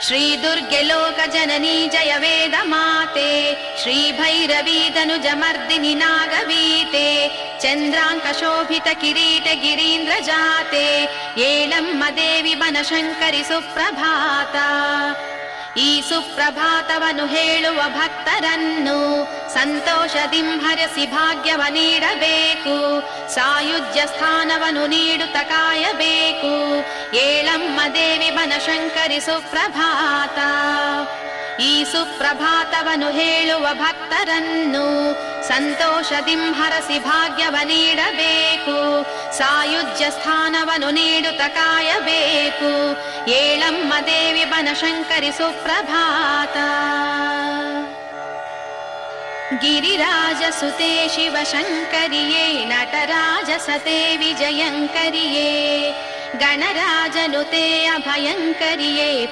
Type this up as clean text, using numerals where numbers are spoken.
ಶ್ರೀ ದುರ್ಗೆ ಲೋಕ ಜನನೀ ಜಯ ವೇದ ಮಾತೆ, ಶ್ರೀ ಭೈರವೀ ಧನುಜ ಮರ್ದಿನಿ ನಾಗವೀತೆ, ಚಂದ್ರಾಂಕ ಶೋಭಿತ ಕಿರೀಟ ಗಿರೀಂದ್ರ ಜಾತೆ, ಏಳಮ್ಮ ದೇವಿ ಬನಶಂಕರಿ ಸುಪ್ರಭಾತ. ಈ ಸುಪ್ರಭಾತವನ್ನು ಹೇಳುವ ಭಕ್ತರನ್ನು ಸಂತೋಷದಿಂಹರಿಸಿ ಭಾಗ್ಯವ ನೀಡಬೇಕು, ಸಾಯುಜ್ಯ ಸ್ಥಾನವನ್ನು ನೀಡುತ್ತ ಕಾಯಬೇಕು. ಏಳಮ್ಮ ದೇವಿ ಬನಶಂಕರಿ ಸುಪ್ರಭಾತ. ಈ ಸುಪ್ರಭಾತವನ್ನು ಹೇಳುವ ಭಕ್ತರನ್ನು ಸಂತೋಷದಿಂಹರಿಸಿ ಭಾಗ್ಯವ ನೀಡಬೇಕು, ಸಾಯುಜ್ಯ ಸ್ಥಾನವನ್ನು ನೀಡುತ್ತ ಕಾಯಬೇಕು. ಏಳಮ್ಮ ದೇವಿ ಬನಶಂಕರಿ ಸುಪ್ರಭಾತ. ಗಿರಿರಾಜ ಸುತೆ ಶಿವಶಂಕರಿಯೇ, ನಟರಾಜ ಸತೆ ವಿಜಯಂಕರಿಯೇ, ಗಣರಾಜನುತೆ ಅಭಯಂಕರಿಯೇ,